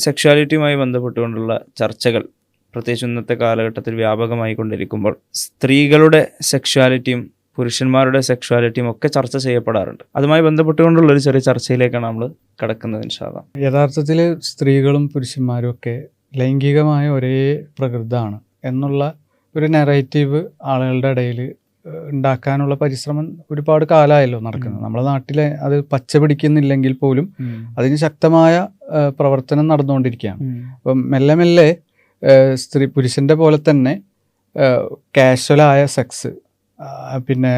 സെക്ഷുവാലിറ്റിയുമായി ബന്ധപ്പെട്ടുകൊണ്ടുള്ള ചർച്ചകൾ പ്രത്യേകിച്ച് ഇന്നത്തെ കാലഘട്ടത്തിൽ വ്യാപകമായി കൊണ്ടിരിക്കുമ്പോൾ സ്ത്രീകളുടെ സെക്ഷുവാലിറ്റിയും പുരുഷന്മാരുടെ സെക്ഷുവാലിറ്റിയും ഒക്കെ ചർച്ച ചെയ്യപ്പെടാറുണ്ട്. അതുമായി ബന്ധപ്പെട്ടുകൊണ്ടുള്ള ഒരു ചെറിയ ചർച്ചയിലേക്കാണ് നമ്മൾ കടക്കുന്നത് ഇൻഷാ അല്ലാഹ്. യഥാർത്ഥത്തിൽ സ്ത്രീകളും പുരുഷന്മാരും ഒക്കെ ലൈംഗികമായ ഒരേ പ്രകൃതമാണ് എന്നുള്ള ഒരു നെറേറ്റീവ് ആളുകളുടെ ഇടയിൽ ഉണ്ടാക്കാനുള്ള പരിശ്രമം ഒരുപാട് കാലമായല്ലോ നടക്കുന്നത്. നമ്മുടെ നാട്ടിലെ അത് പച്ച പിടിക്കുന്നില്ലെങ്കിൽ പോലും അതിന് ശക്തമായ പ്രവർത്തനം നടന്നുകൊണ്ടിരിക്കുകയാണ്. അപ്പം മെല്ലെ മെല്ലെ പുരുഷൻ്റെ പോലെ തന്നെ കാഷ്വലായ സെക്സ്, പിന്നെ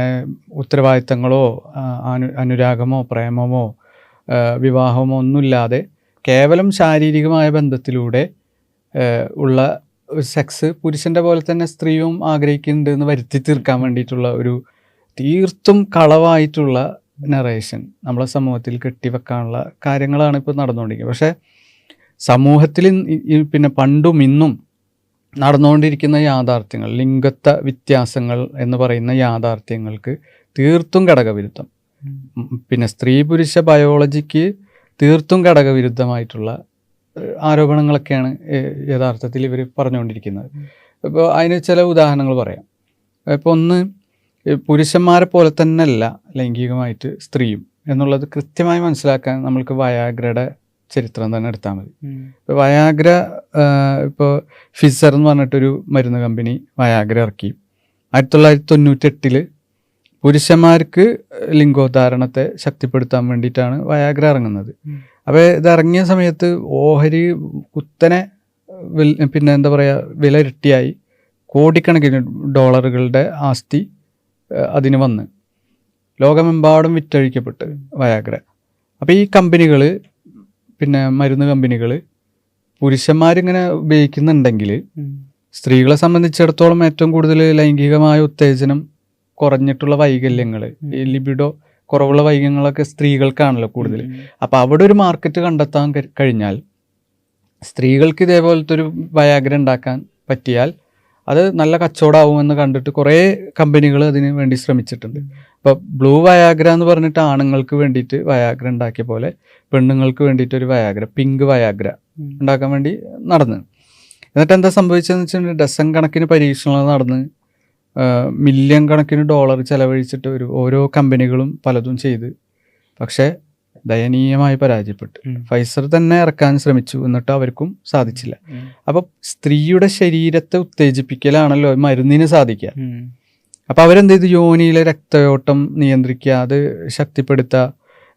ഉത്തരവാദിത്തങ്ങളോ അനുരാഗമോ പ്രേമമോ വിവാഹമോ ഒന്നുമില്ലാതെ കേവലം ശാരീരികമായ ബന്ധത്തിലൂടെ ഉള്ള സെക്സ് പുരുഷൻ്റെ പോലെ തന്നെ സ്ത്രീയും ആഗ്രഹിക്കുന്നുണ്ട് എന്ന് വരുത്തി തീർക്കാൻ വേണ്ടിയിട്ടുള്ള ഒരു തീർത്തും കളവായിട്ടുള്ള നറേഷൻ നമ്മളെ സമൂഹത്തിൽ കെട്ടിവെക്കാനുള്ള കാര്യങ്ങളാണ് ഇപ്പോൾ നടന്നുകൊണ്ടിരിക്കുന്നത്. പക്ഷേ സമൂഹത്തിൽ പിന്നെ പണ്ടും ഇന്നും നടന്നുകൊണ്ടിരിക്കുന്ന യാഥാർത്ഥ്യങ്ങൾ, ലിംഗത്വ വ്യത്യാസങ്ങൾ എന്ന് പറയുന്ന യാഥാർത്ഥ്യങ്ങൾക്ക് തീർത്തും ഘടകവിരുദ്ധം, പിന്നെ സ്ത്രീ പുരുഷ ബയോളജിക്ക് തീർത്തും ഘടകവിരുദ്ധമായിട്ടുള്ള ആരോപണങ്ങളൊക്കെയാണ് യഥാർത്ഥത്തിൽ ഇവർ പറഞ്ഞുകൊണ്ടിരിക്കുന്നത്. ഇപ്പോൾ അതിന് ചില ഉദാഹരണങ്ങൾ പറയാം. ഇപ്പോൾ ഒന്ന്, പുരുഷന്മാരെ പോലെ തന്നെ അല്ല ലൈംഗികമായിട്ട് സ്ത്രീയും എന്നുള്ളത് കൃത്യമായി മനസ്സിലാക്കാൻ നമ്മൾക്ക് വയാഗ്രയുടെ ചരിത്രം തന്നെ എടുത്താൽ മതി. ഇപ്പോൾ വയാഗ്ര, ഇപ്പോൾ ഫിസർ എന്ന് പറഞ്ഞിട്ടൊരു മരുന്ന് കമ്പനി വയാഗ്ര ഇറക്കി. 1998 പുരുഷന്മാർക്ക് ലിംഗോദ്ധാരണത്തെ ശക്തിപ്പെടുത്താൻ വേണ്ടിയിട്ടാണ് വയാഗ്ര ഇറങ്ങുന്നത്. അപ്പോൾ ഇതിറങ്ങിയ സമയത്ത് ഓഹരി കുത്തനെ പിന്നെ എന്താ പറയുക വില ഇരട്ടിയായി, കോടിക്കണക്കിന് ഡോളറുകളുടെ ആസ്തി അതിന് വന്ന് ലോകമെമ്പാടും വിറ്റഴിക്കപ്പെട്ട് വയാഗ്ര. അപ്പോൾ ഈ കമ്പനികൾ, പിന്നെ മരുന്ന് കമ്പനികൾ പുരുഷന്മാരിങ്ങനെ ഉപയോഗിക്കുന്നുണ്ടെങ്കിൽ സ്ത്രീകളെ സംബന്ധിച്ചിടത്തോളം ഏറ്റവും കൂടുതൽ ലൈംഗികമായ ഉത്തേജനം കുറഞ്ഞിട്ടുള്ള വൈകല്യങ്ങൾ, ഈ ലിബിഡോ കുറവുള്ള വൈകല്യങ്ങളൊക്കെ സ്ത്രീകൾക്കാണല്ലോ കൂടുതൽ. അപ്പോൾ അവിടെ ഒരു മാർക്കറ്റ് കണ്ടെത്താൻ കഴിഞ്ഞാൽ, സ്ത്രീകൾക്ക് ഇതേപോലത്തെ ഒരു വയാഗ്ര ഉണ്ടാക്കാൻ പറ്റിയാൽ അത് നല്ല കച്ചവടമാവുമെന്ന് കണ്ടിട്ട് കുറേ കമ്പനികൾ അതിന് വേണ്ടി ശ്രമിച്ചിട്ടുണ്ട്. ഇപ്പോൾ ബ്ലൂ വയാഗ്ര എന്ന് പറഞ്ഞിട്ട് ആണുങ്ങൾക്ക് വേണ്ടിയിട്ട് വയാഗ്ര ഉണ്ടാക്കിയ പോലെ പെണ്ണുങ്ങൾക്ക് വേണ്ടിയിട്ട് ഒരു വയാഗ്ര, പിങ്ക് വയാഗ്ര ഉണ്ടാക്കാൻ വേണ്ടി നടന്ന്. എന്നിട്ട് എന്താ സംഭവിച്ചതെന്ന് വെച്ചിട്ടുണ്ടെങ്കിൽ ഡസൻ കണക്കിന് പരീക്ഷണങ്ങൾ നടന്ന് മില്യൺ കണക്കിന് ഡോളർ ചെലവഴിച്ചിട്ട് ഓരോ കമ്പനികളും പലതും ചെയ്ത്, പക്ഷേ ദയനീയമായി പരാജയപ്പെട്ടു. ഫൈസർ തന്നെ ഇറക്കാൻ ശ്രമിച്ചു, എന്നിട്ട് അവർക്കും സാധിച്ചില്ല. അപ്പം സ്ത്രീയുടെ ശരീരത്തെ ഉത്തേജിപ്പിക്കലാണല്ലോ മരുന്നിന് സാധിക്കുക. അപ്പം അവരെന്ത് ചെയ്തു, യോനിയിലെ രക്തയോട്ടം നിയന്ത്രിക്കുക, അത് ശക്തിപ്പെടുത്തുക,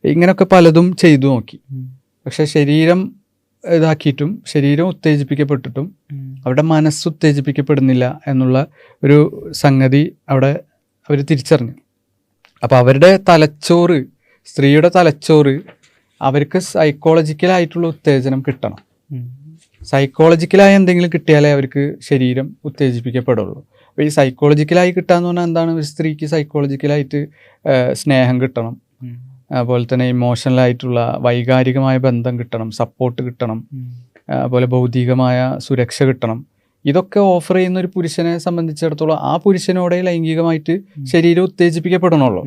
ഇങ്ങനെയൊക്കെ പലതും ചെയ്തു നോക്കി. പക്ഷെ ശരീരം ഇതാക്കിയിട്ടും, ശരീരം ഉത്തേജിപ്പിക്കപ്പെട്ടിട്ടും അവരുടെ മനസ്സ് ഉത്തേജിപ്പിക്കപ്പെടുന്നില്ല എന്നുള്ള ഒരു സംഗതി അവിടെ അവർ തിരിച്ചറിഞ്ഞു. അപ്പോൾ അവരുടെ തലച്ചോറ്, സ്ത്രീയുടെ തലച്ചോറ്, അവർക്ക് സൈക്കോളജിക്കലായിട്ടുള്ള ഉത്തേജനം കിട്ടണം. സൈക്കോളജിക്കലായി എന്തെങ്കിലും കിട്ടിയാലേ അവർക്ക് ശരീരം ഉത്തേജിപ്പിക്കപ്പെടുള്ളൂ. അപ്പോൾ ഈ സൈക്കോളജിക്കലായി കിട്ടാന്ന് പറഞ്ഞാൽ എന്താണ്? ഒരു സ്ത്രീക്ക് സൈക്കോളജിക്കലായിട്ട് സ്നേഹം കിട്ടണം, അതുപോലെ തന്നെ ഇമോഷണലായിട്ടുള്ള വൈകാരികമായ ബന്ധം കിട്ടണം, സപ്പോർട്ട് കിട്ടണം, അതുപോലെ ഭൗതികമായ സുരക്ഷ കിട്ടണം. ഇതൊക്കെ ഓഫർ ചെയ്യുന്ന ഒരു പുരുഷനെ സംബന്ധിച്ചിടത്തോളം ആ പുരുഷനോടെ ലൈംഗികമായിട്ട് ശരീരം ഉത്തേജിപ്പിക്കപ്പെടണമല്ലോ.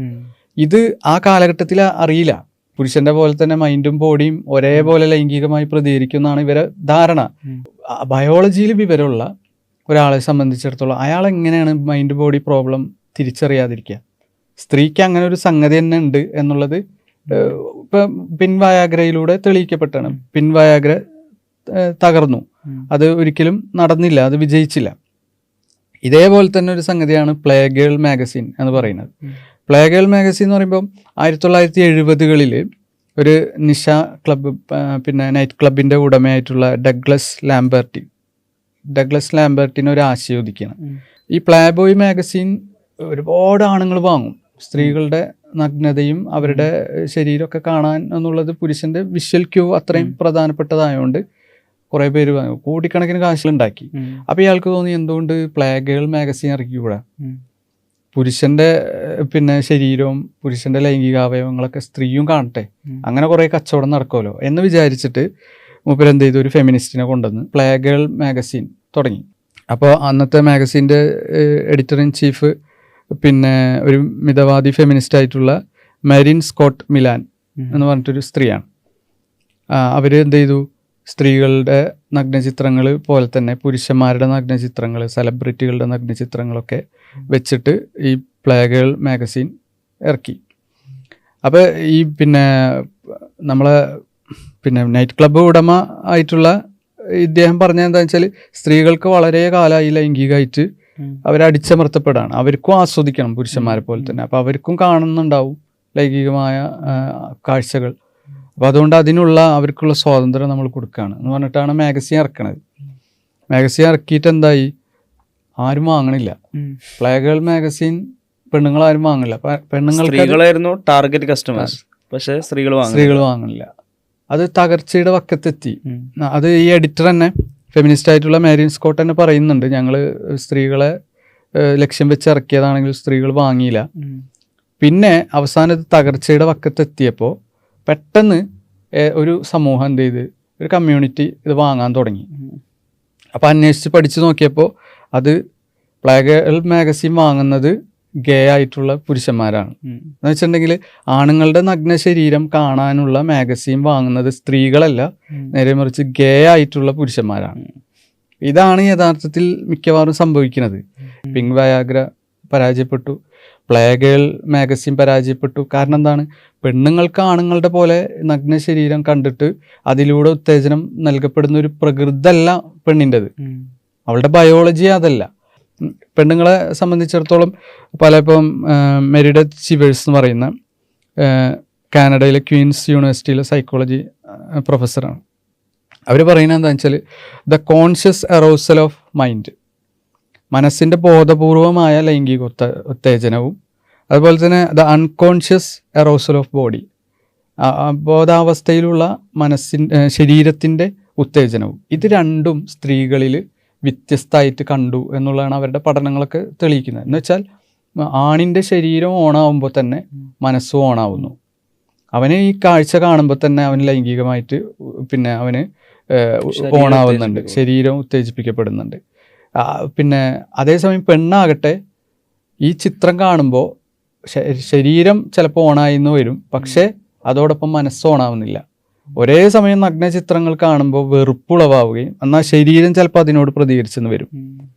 ഇത് ആ കാലഘട്ടത്തിൽ അറിയില്ല. പുരുഷന്റെ പോലെ തന്നെ മൈൻഡും ബോഡിയും ഒരേപോലെ ലൈംഗികമായി പ്രതികരിക്കുന്നതാണ് ഇവരെ ധാരണ. ബയോളജിയിൽ വിവരമുള്ള ഒരാളെ സംബന്ധിച്ചിടത്തോളം അയാൾ എങ്ങനെയാണ് മൈൻഡ് ബോഡി പ്രോബ്ലം തിരിച്ചറിയാതിരിക്കുക? സ്ത്രീക്ക് അങ്ങനെ ഒരു സംഗതി തന്നെ ഉണ്ട് എന്നുള്ളത് ഇപ്പം പിൻവയാഗ്രയിലൂടെ തെളിയിക്കപ്പെട്ടാണ്. പിൻവയാഗ്ര തകർന്നു, അത് ഒരിക്കലും നടന്നില്ല, അത് വിജയിച്ചില്ല. ഇതേപോലെ തന്നെ ഒരു സംഗതിയാണ് പ്ലേ ഗേൾ മാഗസിൻ എന്ന് പറയുന്നത്. പ്ലേ ഗേൾ മാഗസിൻ എന്ന് പറയുമ്പോൾ 1970കളിൽ ഒരു നിശ ക്ലബ്ബ്, പിന്നെ നൈറ്റ് ക്ലബിൻ്റെ ഉടമയായിട്ടുള്ള ഡഗ്ലസ് ലാംബർട്ടിന് ഒരു ആശയം ഉദിക്കുകയാണ്. ഈ പ്ലേ ബോയ് മാഗസിൻ ഒരുപാട് ആണുങ്ങൾ വാങ്ങും. സ്ത്രീകളുടെ നഗ്നതയും അവരുടെ ശരീരമൊക്കെ കാണാൻ എന്നുള്ളത് പുരുഷന്റെ വിഷ്വൽ ക്യൂ അത്രയും പ്രധാനപ്പെട്ടതായതുകൊണ്ട് കുറേ പേര് വാങ്ങും, കോടിക്കണക്കിന് കാശുകളുണ്ടാക്കി. അപ്പോൾ ഇയാൾക്ക് തോന്നി, എന്തുകൊണ്ട് പ്ലേ ഗേൾ മാഗസിൻ ഇറക്കിക്കൂടാ? പുരുഷന്റെ പിന്നെ ശരീരവും പുരുഷന്റെ ലൈംഗികാവയവങ്ങളൊക്കെ സ്ത്രീയും കാണട്ടെ, അങ്ങനെ കുറേ കച്ചവടം നടക്കുമല്ലോ എന്ന് വിചാരിച്ചിട്ട് മൂപ്പരെന്ത് ചെയ്തു, ഒരു ഫെമിനിസ്റ്റിനെ കൊണ്ടുവന്ന് പ്ലേ ഗേൾ മാഗസിൻ തുടങ്ങി. അപ്പോൾ അന്നത്തെ മാഗസിൻ്റെ എഡിറ്റർ ഇൻ ചീഫ് പിന്നെ ഒരു മിതവാദി ഫെമിനിസ്റ്റ് ആയിട്ടുള്ള മരിൻ സ്കോട്ട് മിലാൻ എന്ന് പറഞ്ഞിട്ടൊരു സ്ത്രീയാണ്. അവർ എന്ത് ചെയ്തു, സ്ത്രീകളുടെ നഗ്നചിത്രങ്ങൾ പോലെ തന്നെ പുരുഷന്മാരുടെ നഗ്നചിത്രങ്ങൾ, സെലിബ്രിറ്റികളുടെ നഗ്നചിത്രങ്ങളൊക്കെ വെച്ചിട്ട് ഈ പ്ലേഗേൾ മാഗസീൻ ഇറക്കി. അപ്പോൾ ഈ നമ്മളെ നൈറ്റ് ക്ലബ്ബ് ഉടമ ആയിട്ടുള്ള ഇദ്ദേഹം പറഞ്ഞത് എന്താണെന്ന് വെച്ചാൽ, സ്ത്രീകൾക്ക് വളരെ കാലമായി ലൈംഗികമായിട്ട് അവരടിച്ചമർത്തപ്പെടാണ്. അവർക്കും ആസ്വദിക്കണം പുരുഷന്മാരെ പോലെ തന്നെ. അപ്പോൾ അവർക്കും കാണുന്നുണ്ടാവും ലൈംഗികമായ കാഴ്ചകൾ. അപ്പോൾ അതുകൊണ്ട് അവർക്കുള്ള സ്വാതന്ത്ര്യം നമ്മൾ കൊടുക്കുകയാണ് എന്ന് പറഞ്ഞിട്ടാണ് മാഗസീൻ ഇറക്കണത്. മാഗസീൻ ഇറക്കിയിട്ട് എന്തായി, ആരും വാങ്ങണില്ല. പ്ലേഗേൾ മാഗസീൻ പെണ്ണുങ്ങളാരും വാങ്ങില്ല. പെണ്ണുങ്ങളായിരുന്നു ടാർഗറ്റ് കസ്റ്റമേഴ്സ്, പക്ഷേ സ്ത്രീകൾ വാങ്ങണില്ല. അത് തകർച്ചയുടെ വക്കത്തെത്തി. അത് ഈ എഡിറ്റർ തന്നെ, ഫെമിനിസ്റ്റ് ആയിട്ടുള്ള മാരിൻ സ്കോട്ട് തന്നെ പറയുന്നുണ്ട്, ഞങ്ങൾ സ്ത്രീകളെ ലക്ഷ്യം വെച്ച് ഇറക്കിയതാണെങ്കിൽ സ്ത്രീകൾ വാങ്ങിയില്ല. പിന്നെ അവസാനം ഇത് തകർച്ചയുടെ വക്കത്തെത്തിയപ്പോൾ പെട്ടെന്ന് ഒരു സമൂഹം എന്ത് ചെയ്ത്, ഒരു കമ്മ്യൂണിറ്റി ഇത് വാങ്ങാൻ തുടങ്ങി. അപ്പോൾ അന്വേഷിച്ച് പഠിച്ച് നോക്കിയപ്പോൾ അത് പ്ലേഗേൾ മാഗസീൻ വാങ്ങുന്നത് ഗേ ആയിട്ടുള്ള പുരുഷന്മാരാണ്. എന്ന് വെച്ചിട്ടുണ്ടെങ്കിൽ ആണുങ്ങളുടെ നഗ്ന ശരീരം കാണാനുള്ള മാഗസീൻ വാങ്ങുന്നത് സ്ത്രീകളല്ല, നേരെ മറിച്ച് ഗേ ആയിട്ടുള്ള പുരുഷന്മാരാണ്. ഇതാണ് യഥാർത്ഥത്തിൽ മിക്കവാറും സംഭവിക്കുന്നത്. പിങ്ക് വയാഗ്ര പരാജയപ്പെട്ടു, പ്ലേഗേൾ മാഗസീൻ പരാജയപ്പെട്ടു. കാരണം എന്താണ്, പെണ്ണുങ്ങൾക്ക് ആണുങ്ങളുടെ പോലെ നഗ്ന ശരീരം കണ്ടിട്ട് അതിലൂടെ ഉത്തേജനം നൽകപ്പെടുന്ന ഒരു പ്രകൃതല്ല പെണ്ണിൻ്റെത്. അവളുടെ ബയോളജി അതല്ല. പെണ്ണുങ്ങളെ സംബന്ധിച്ചിടത്തോളം ഇപ്പം മെരിഡത്ത് ചിവേഴ്സ് എന്ന് പറയുന്ന കാനഡയിലെ ക്വീൻസ് യൂണിവേഴ്സിറ്റിയിലെ സൈക്കോളജി പ്രൊഫസറാണ്. അവർ പറയുന്നത് എന്താണെന്ന് വെച്ചാൽ, the conscious arousal of mind, മനസ്സിൻ്റെ ബോധപൂർവമായ ലൈംഗിക ഉത്തേജനവും അതുപോലെ തന്നെ the unconscious arousal of body, ബോധാവസ്ഥയിലുള്ള ശരീരത്തിൻ്റെ ഉത്തേജനവും, ഇത് രണ്ടും സ്ത്രീകളിൽ വ്യത്യസ്തമായിട്ട് കണ്ടു എന്നുള്ളതാണ് അവരുടെ പഠനങ്ങളൊക്കെ തെളിയിക്കുന്നത്. എന്ന് വെച്ചാൽ ആണിൻ്റെ ശരീരം ഓണാവുമ്പോൾ തന്നെ മനസ്സും ഓണാവുന്നു. അവന് ഈ കാഴ്ച കാണുമ്പോൾ തന്നെ അവന് ലൈംഗികമായിട്ട് അവന് ഓണാവുന്നുണ്ട്, ശരീരം ഉത്തേജിപ്പിക്കപ്പെടുന്നുണ്ട്. അതേസമയം പെണ്ണാകട്ടെ ഈ ചിത്രം കാണുമ്പോൾ ശരീരം ചിലപ്പോൾ ഓണായിന്ന് വരും, പക്ഷേ അതോടൊപ്പം മനസ്സ് ഓണാവുന്നില്ല. ഒരേ സമയം നഗ്ന ചിത്രങ്ങൾ കാണുമ്പോൾ വെറുപ്പുളവാവുകയും എന്നാൽ ശരീരം ചിലപ്പോൾ അതിനോട് പ്രതികരിച്ചെന്ന് വരും.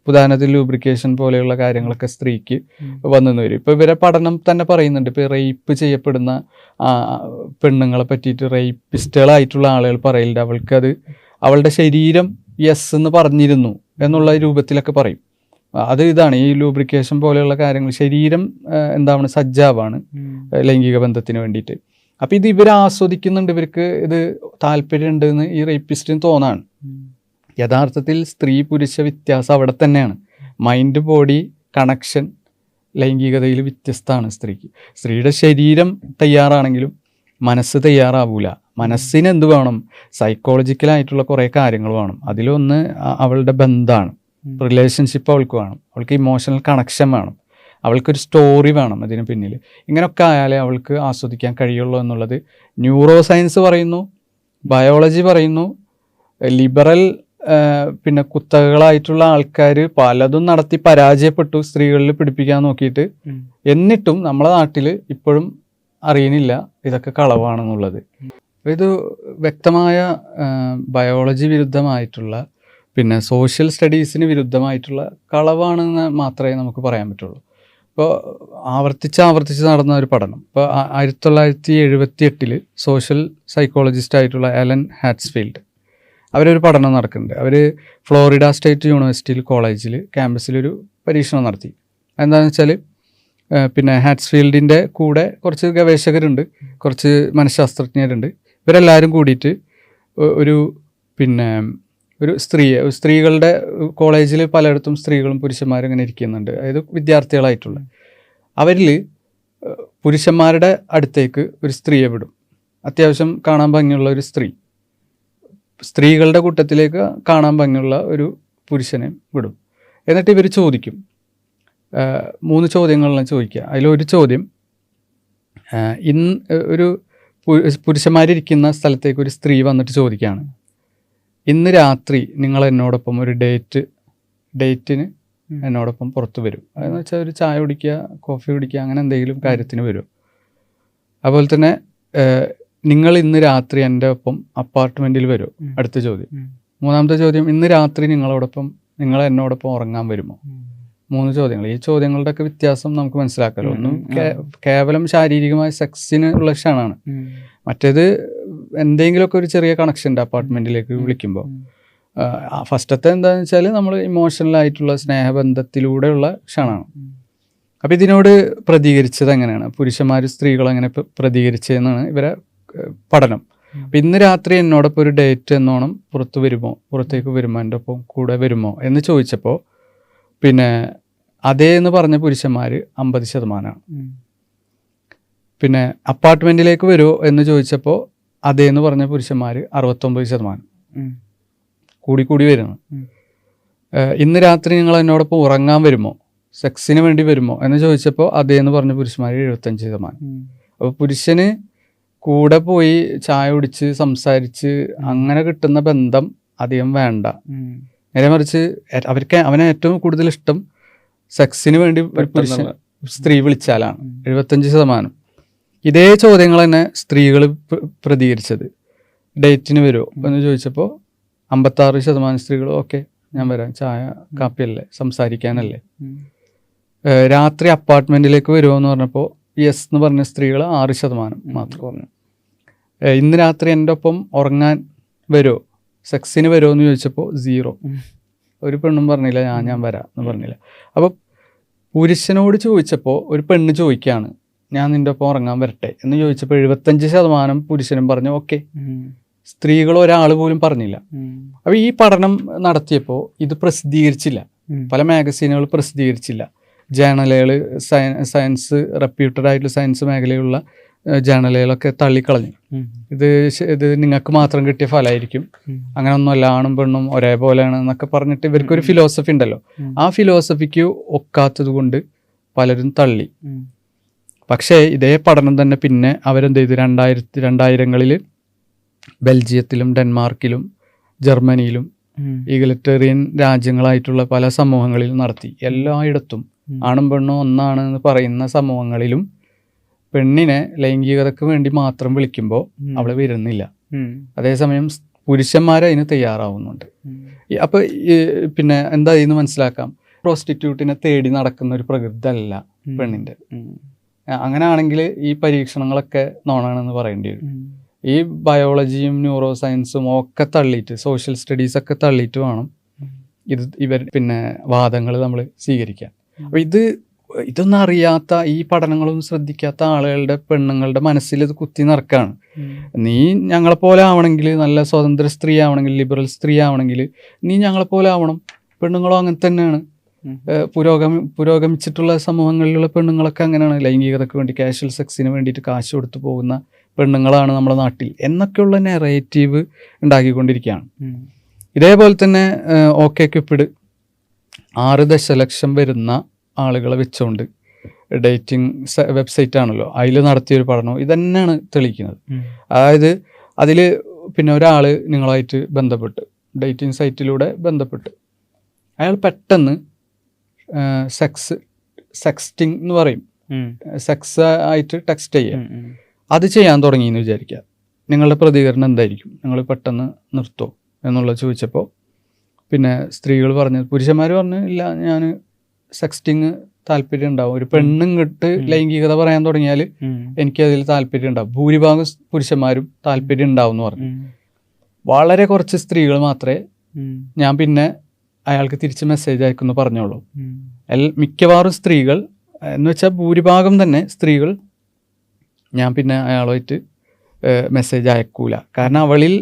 ഉദാഹരണത്തിന് ലൂബ്രിക്കേഷൻ പോലെയുള്ള കാര്യങ്ങളൊക്കെ സ്ത്രീക്ക് വന്നെന്ന് വരും. ഇപ്പോൾ ഇവരെ പഠനം തന്നെ പറയുന്നുണ്ട്, ഇപ്പോൾ റേപ്പ് ചെയ്യപ്പെടുന്ന പെണ്ണുങ്ങളെ പറ്റിയിട്ട് റേപ്പിസ്റ്റുകളായിട്ടുള്ള ആളുകൾ പറയില്ല, അവളുടെ ശരീരം യെസ് എന്ന് പറഞ്ഞിരുന്നു എന്നുള്ള രൂപത്തിലൊക്കെ പറയും. ഇതാണ് ഈ ലൂബ്രിക്കേഷൻ പോലെയുള്ള കാര്യങ്ങൾ. ശരീരം എന്താണ്, സജ്ജാവാണ് ലൈംഗിക ബന്ധത്തിന് വേണ്ടിയിട്ട്. അപ്പം ഇത് ഇവർ ആസ്വദിക്കുന്നുണ്ട്, ഇവർക്ക് ഇത് താല്പര്യമുണ്ട് എന്ന് ഈ റേപ്പിസ്റ്റിന് തോന്നാണ്. യഥാർത്ഥത്തിൽ സ്ത്രീ പുരുഷ വ്യത്യാസം അവിടെ തന്നെയാണ്. മൈൻഡ് ബോഡി കണക്ഷൻ ലൈംഗികതയിൽ വ്യത്യസ്തമാണ് സ്ത്രീക്ക്. സ്ത്രീയുടെ ശരീരം തയ്യാറാണെങ്കിലും മനസ്സ് തയ്യാറാവൂല. മനസ്സിന് എന്ത് വേണം, സൈക്കോളജിക്കലായിട്ടുള്ള കുറേ കാര്യങ്ങൾ വേണം. അതിലൊന്ന് അവളുടെ ബന്ധമാണ്, റിലേഷൻഷിപ്പ് അവൾക്ക് വേണം, അവൾക്ക് ഇമോഷണൽ കണക്ഷൻ വേണം, അവൾക്കൊരു സ്റ്റോറി വേണം അതിന് പിന്നിൽ. ഇങ്ങനെയൊക്കെ ആയാലേ അവൾക്ക് ആസ്വദിക്കാൻ കഴിയുള്ളൂ എന്നുള്ളത് ന്യൂറോ സയൻസ് പറയുന്നു, ബയോളജി പറയുന്നു. ലിബറൽ കുത്തകകളായിട്ടുള്ള ആൾക്കാർ പലതും നടത്തി പരാജയപ്പെട്ടു സ്ത്രീകളിൽ പിടിപ്പിക്കാൻ നോക്കിയിട്ട്. എന്നിട്ടും നമ്മളെ നാട്ടിൽ ഇപ്പോഴും അറിയുന്നില്ല ഇതൊക്കെ കളവാണെന്നുള്ളത്. ഇത് വ്യക്തമായ ബയോളജി വിരുദ്ധമായിട്ടുള്ള സോഷ്യൽ സ്റ്റഡീസിന് വിരുദ്ധമായിട്ടുള്ള കളവാണെന്ന് മാത്രമേ നമുക്ക് പറയാൻ പറ്റുള്ളൂ. ഇപ്പോൾ ആവർത്തിച്ച് നടന്ന ഒരു പഠനം, ഇപ്പോൾ 1978 സോഷ്യൽ സൈക്കോളജിസ്റ്റ് ആയിട്ടുള്ള എലൻ ഹാറ്റ്സ്ഫീൽഡ് അവരൊരു പഠനം നടക്കുന്നുണ്ട്. അവർ ഫ്ലോറിഡ സ്റ്റേറ്റ് യൂണിവേഴ്സിറ്റിയിൽ കോളേജിൽ ക്യാമ്പസിലൊരു പരീക്ഷണം നടത്തി. എന്താണെന്ന് വെച്ചാൽ ഹാറ്റ്സ്ഫീൽഡിൻ്റെ കൂടെ കുറച്ച് ഗവേഷകരുണ്ട്, കുറച്ച് മനഃശാസ്ത്രജ്ഞരുണ്ട്. ഇവരെല്ലാവരും കൂടിയിട്ട് ഒരു സ്ത്രീകളുടെ കോളേജിൽ പലയിടത്തും സ്ത്രീകളും പുരുഷന്മാരും ഇങ്ങനെ ഇരിക്കുന്നുണ്ട്, അതായത് വിദ്യാർത്ഥികളായിട്ടുള്ള. അവരിൽ പുരുഷന്മാരുടെ അടുത്തേക്ക് ഒരു സ്ത്രീയെ വിടും, അത്യാവശ്യം കാണാൻ ഭംഗിയുള്ള ഒരു സ്ത്രീകളുടെ കൂട്ടത്തിലേക്ക് കാണാൻ ഭംഗിയുള്ള ഒരു പുരുഷനെ വിടും. എന്നിട്ട് ഇവർ ചോദിക്കും, 3 ചോദ്യങ്ങളെല്ലാം ചോദിക്കുക. അതിലൊരു ചോദ്യം, ഒരു പുരുഷന്മാരിരിക്കുന്ന സ്ഥലത്തേക്ക് ഒരു സ്ത്രീ വന്നിട്ട് ചോദിക്കുകയാണ്, ഇന്ന് രാത്രി നിങ്ങൾ എന്നോടൊപ്പം ഒരു ഡേറ്റിന് എന്നോടൊപ്പം പുറത്ത് വരും. അതെന്ന് വെച്ചാൽ ഒരു ചായ കുടിക്കുക, കോഫി കുടിക്കുക, അങ്ങനെ എന്തെങ്കിലും കാര്യത്തിന് വരും. അതുപോലെ തന്നെ നിങ്ങൾ ഇന്ന് രാത്രി എൻ്റെ ഒപ്പം അപ്പാർട്ട്മെൻറ്റിൽ വരുമോ? അടുത്ത ചോദ്യം. മൂന്നാമത്തെ ചോദ്യം, ഇന്ന് രാത്രി നിങ്ങൾ എന്നോടൊപ്പം ഉറങ്ങാൻ വരുമോ? 3 ചോദ്യങ്ങൾ. ഈ ചോദ്യങ്ങളുടെയൊക്കെ വ്യത്യാസം നമുക്ക് മനസ്സിലാക്കാമല്ലോ. ഒന്നും കേവലം ശാരീരികമായ സെക്സിന് ഉള്ള ക്ഷണമാണ്. മറ്റേത് എന്തെങ്കിലുമൊക്കെ ഒരു ചെറിയ കണക്ഷൻ ഉണ്ട് അപ്പാർട്ട്മെൻറ്റിലേക്ക് വിളിക്കുമ്പോൾ. ഫസ്റ്റത്തെ എന്താണെന്ന് വെച്ചാൽ നമ്മൾ ഇമോഷണലായിട്ടുള്ള സ്നേഹബന്ധത്തിലൂടെയുള്ള ക്ഷണമാണ്. അപ്പോൾ ഇതിനോട് പ്രതികരിച്ചത് എങ്ങനെയാണ്, പുരുഷന്മാർ സ്ത്രീകൾ എങ്ങനെ പ്രതികരിച്ചതെന്നാണ് ഇവരെ പഠനം. അപ്പം ഇന്ന് രാത്രി എന്നോടൊപ്പം ഒരു ഡേറ്റ് എന്നോണം പുറത്തേക്ക് വരുമോ, എൻ്റെ ഒപ്പം കൂടെ വരുമോ എന്ന് ചോദിച്ചപ്പോൾ പിന്നെ അതേ എന്ന് പറഞ്ഞ പുരുഷന്മാർ 50%. പിന്നെ അപ്പാർട്ട്മെൻറ്റിലേക്ക് വരുമോ എന്ന് ചോദിച്ചപ്പോൾ അതേ എന്ന് പറഞ്ഞ പുരുഷന്മാർ 69%. കൂടി വരുന്നു. ഇന്ന് രാത്രി നിങ്ങൾ എന്നോടൊപ്പം ഉറങ്ങാൻ വരുമോ, സെക്സിന് വേണ്ടി വരുമോ എന്ന് ചോദിച്ചപ്പോൾ അതേ എന്ന് പറഞ്ഞ പുരുഷന്മാർ 75%. അപ്പോൾ പുരുഷന് കൂടെ പോയി ചായ കുടിച്ച് സംസാരിച്ച് അങ്ങനെ കിട്ടുന്ന ബന്ധം അധികം വേണ്ട. നേരെ മറിച്ച് അവനെ ഏറ്റവും കൂടുതൽ ഇഷ്ടം സെക്സിന് വേണ്ടി ഒരു പുരുഷൻ സ്ത്രീ വിളിച്ചാലാണ് 75%. ഇതേ ചോദ്യങ്ങൾ തന്നെ സ്ത്രീകൾ പ്രതികരിച്ചത്. ഡേറ്റിന് വരുമോ എന്ന് ചോദിച്ചപ്പോൾ 56% സ്ത്രീകൾ ഓക്കെ ഞാൻ വരാം, ചായ കാപ്പിയല്ലേ, സംസാരിക്കാനല്ലേ. രാത്രി അപ്പാർട്ട്മെൻറ്റിലേക്ക് വരുമോ എന്ന് പറഞ്ഞപ്പോൾ യെസ് എന്ന് പറഞ്ഞ സ്ത്രീകൾ 6% മാത്രം. ഇന്ന് രാത്രി എൻ്റെ ഒപ്പം ഉറങ്ങാൻ വരുമോ, സെക്സിന് വരുമോ എന്ന് ചോദിച്ചപ്പോൾ 0. ഒരു പെണ്ണും പറഞ്ഞില്ല ഞാൻ വരാം എന്ന് പറഞ്ഞില്ല. അപ്പോൾ പുരുഷനോട് ചോദിച്ചപ്പോൾ ഒരു പെണ്ണ് ചോദിക്കുകയാണ് ഞാൻ നിൻ്റെ ഒപ്പം ഉറങ്ങാൻ വരട്ടെ എന്ന് ചോദിച്ചപ്പോൾ 75% പുരുഷനും പറഞ്ഞു ഓക്കെ. സ്ത്രീകൾ ഒരാൾ പോലും പറഞ്ഞില്ല. അപ്പോൾ ഈ പഠനം നടത്തിയപ്പോൾ ഇത് പ്രസിദ്ധീകരിച്ചില്ല, പല മാഗസീനുകൾ പ്രസിദ്ധീകരിച്ചില്ല. ജേണലുകൾ, സയൻസ് റെപ്യൂട്ടഡ് ആയിട്ടുള്ള സയൻസ് മേഖലയിലുള്ള ജേണലുകളൊക്കെ തള്ളിക്കളഞ്ഞു. ഇത് നിങ്ങൾക്ക് മാത്രം കിട്ടിയ ഫലമായിരിക്കും, അങ്ങനെയൊന്നുമല്ല, ആണും പെണ്ണും ഒരേപോലെയാണ് എന്നൊക്കെ പറഞ്ഞിട്ട് ഇവർക്കൊരു ഫിലോസഫി ഉണ്ടല്ലോ. ആ ഫിലോസഫിക്ക് ഒക്കാത്തത് കൊണ്ട് പലരും തള്ളി. പക്ഷേ ഇതേ പഠനം തന്നെ പിന്നെ അവരെന്ത് ചെയ്തു, 2000കളിൽ ബെൽജിയത്തിലും ഡെൻമാർക്കിലും ജർമ്മനിയിലും ഈഗലിറ്റേറിയൻ രാജ്യങ്ങളായിട്ടുള്ള പല സമൂഹങ്ങളിലും നടത്തി. എല്ലായിടത്തും ആണും പെണ്ണും ഒന്നാണ് എന്ന് പറയുന്ന സമൂഹങ്ങളിലും പെണ്ണിനെ ലൈംഗികതയ്ക്ക് വേണ്ടി മാത്രം വിളിക്കുമ്പോൾ അവൾ വരുന്നില്ല. അതേസമയം പുരുഷന്മാരെ അതിന് തയ്യാറാവുന്നുണ്ട്. അപ്പോൾ പിന്നെ എന്താ ഇന്ന് മനസ്സിലാക്കാം, പ്രോസ്റ്റിറ്റ്യൂട്ടിനെ തേടി നടക്കുന്ന ഒരു പ്രകൃതി അല്ല പെണ്ണിൻ്റെ. അങ്ങനെയാണെങ്കിൽ ഈ പരീക്ഷണങ്ങളൊക്കെ നോണാണെന്ന് പറയേണ്ടി വരും. ഈ ബയോളജിയും ന്യൂറോ സയൻസും ഒക്കെ തള്ളിയിട്ട്, സോഷ്യൽ സ്റ്റഡീസൊക്കെ തള്ളിയിട്ട് വേണം ഇവർ പിന്നെ വാദങ്ങൾ നമ്മൾ സ്വീകരിക്കാൻ. അപ്പോൾ ഇതൊന്നും അറിയാത്ത, ഈ പഠനങ്ങളൊന്നും ശ്രദ്ധിക്കാത്ത ആളുകളുടെ പെണ്ണുങ്ങളുടെ മനസ്സിൽ ഇത് കുത്തി നിറക്കാണ്. നീ ഞങ്ങളെപ്പോലെ ആവണമെങ്കിൽ, നല്ല സ്വതന്ത്ര സ്ത്രീ ആവണമെങ്കിൽ, ലിബറൽ സ്ത്രീ ആവണമെങ്കിൽ നീ ഞങ്ങളെപ്പോലെ ആവണം. പെണ്ണുങ്ങളും അങ്ങനെ തന്നെയാണ്. പുരോഗമിച്ചിട്ടുള്ള സമൂഹങ്ങളിലുള്ള പെണ്ണുങ്ങളൊക്കെ അങ്ങനെയാണ്. ലൈംഗികതയ്ക്ക് വേണ്ടി, കാഷ്വൽ സെക്സിന് വേണ്ടിയിട്ട് കാശ് കൊടുത്തു പോകുന്ന പെണ്ണുങ്ങളാണ് നമ്മുടെ നാട്ടിൽ എന്നൊക്കെയുള്ള നെറേറ്റീവ് ഉണ്ടാക്കിക്കൊണ്ടിരിക്കുകയാണ്. ഇതേപോലെ തന്നെ ഓക്കെ ക്യൂപ്പിഡ് 6 ദശലക്ഷം വരുന്ന ആളുകളെ വെച്ചുകൊണ്ട് ഡേറ്റിംഗ് വെബ്സൈറ്റ് ആണല്ലോ, അതിൽ നടത്തിയൊരു പഠനം ഇതന്നെയാണ് തെളിയിക്കുന്നത്. അതായത് അതിൽ പിന്നെ ഒരാൾ നിങ്ങളായിട്ട് ബന്ധപ്പെട്ട്, ഡേറ്റിംഗ് സൈറ്റിലൂടെ ബന്ധപ്പെട്ട്, അയാൾ പെട്ടെന്ന് സെക്സ്റ്റിംഗ് എന്ന് പറയും, സെക്സ് ആയിട്ട് ടെക്സ്റ്റ് ചെയ്യുക, അത് ചെയ്യാൻ തുടങ്ങി എന്ന് വിചാരിക്കുക. നിങ്ങളുടെ പ്രതികരണം എന്തായിരിക്കും? നിങ്ങൾ പെട്ടെന്ന് നിർത്തോ എന്നുള്ളത് ചോദിച്ചപ്പോൾ പിന്നെ സ്ത്രീകൾ പുരുഷന്മാർ പറഞ്ഞു ഇല്ല, ഞാൻ സെക്സ്റ്റിങ് താല്പര്യം ഉണ്ടാവും. ഒരു പെണ്ണിങ്ങോട്ട് ലൈംഗികത പറയാൻ തുടങ്ങിയാൽ എനിക്കതിൽ താല്പര്യം ഉണ്ടാവും. ഭൂരിഭാഗം പുരുഷന്മാരും താല്പര്യം ഉണ്ടാവും എന്ന് പറഞ്ഞു. വളരെ കുറച്ച് സ്ത്രീകൾ മാത്രമേ ഞാൻ പിന്നെ അയാൾക്ക് തിരിച്ച് മെസ്സേജ് അയക്കുമെന്ന് പറഞ്ഞോളൂ. മിക്കവാറും സ്ത്രീകൾ എന്ന് വെച്ചാൽ ഭൂരിഭാഗം തന്നെ സ്ത്രീകൾ ഞാൻ പിന്നെ അയാളുമായിട്ട് മെസ്സേജ് അയക്കൂല, കാരണം അവളിൽ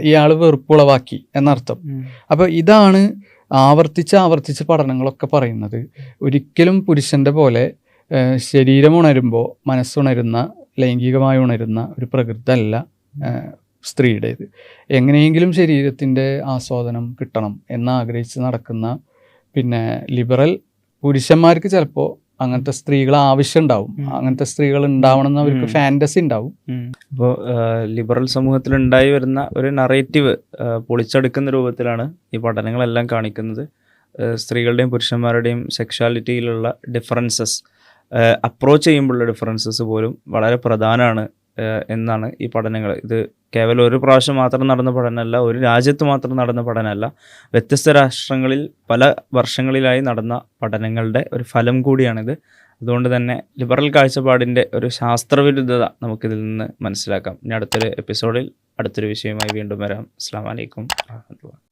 ഇയാൾ വെറുപ്പുളവാക്കി എന്നർത്ഥം. അപ്പോൾ ഇതാണ് ആവർത്തിച്ച് പഠനങ്ങളൊക്കെ പറയുന്നത്. ഒരിക്കലും പുരുഷൻ്റെ പോലെ ശരീരം ഉണരുമ്പോൾ മനസ്സുണരുന്ന, ലൈംഗികമായി ഉണരുന്ന ഒരു പ്രകൃതി അല്ല സ്ത്രീയുടേത്. എങ്ങനെയെങ്കിലും ശരീരത്തിൻ്റെ ആസ്വാദനം കിട്ടണം എന്നാഗ്രഹിച്ച് നടക്കുന്ന പിന്നെ ലിബറൽ പുരുഷന്മാർക്ക് ചിലപ്പോൾ അങ്ങനത്തെ സ്ത്രീകൾ ആവശ്യം ഉണ്ടാവും, അങ്ങനത്തെ സ്ത്രീകൾ ഉണ്ടാവണം എന്ന് അവർക്ക് ഫാൻറ്റസി ഉണ്ടാവും. അപ്പോൾ ലിബറൽ സമൂഹത്തിൽ ഉണ്ടായി വരുന്ന ഒരു നറേറ്റീവ് പൊളിച്ചെടുക്കുന്ന രൂപത്തിലാണ് ഈ പഠനങ്ങളെല്ലാം കാണിക്കുന്നത്. സ്ത്രീകളുടെയും പുരുഷന്മാരുടെയും സെക്ഷുവാലിറ്റിയിലുള്ള ഡിഫറൻസസ്, അപ്രോച്ച് ചെയ്യുമ്പോഴുള്ള ഡിഫറൻസസ് പോലും വളരെ പ്രധാനമാണ് എന്നാണ് ഈ പഠനങ്ങൾ. ഇത് കേവലം ഒരു പ്രാവശ്യം മാത്രം നടന്ന പഠനമല്ല, ഒരു രാജ്യത്ത് മാത്രം നടന്ന പഠനമല്ല, വ്യത്യസ്ത രാഷ്ട്രങ്ങളിൽ പല വർഷങ്ങളിലായി നടന്ന പഠനങ്ങളുടെ ഒരു ഫലം കൂടിയാണിത്. അതുകൊണ്ട് തന്നെ ലിബറൽ കാഴ്ചപ്പാടിൻ്റെ ഒരു ശാസ്ത്രവിരുദ്ധത നമുക്കിതിൽ നിന്ന് മനസ്സിലാക്കാം. ഇനി അടുത്തൊരു എപ്പിസോഡിൽ അടുത്തൊരു വിഷയവുമായി വീണ്ടും വരാം. അസ്സലാമു അലൈക്കും വറഹ്മത്തുള്ളാഹി.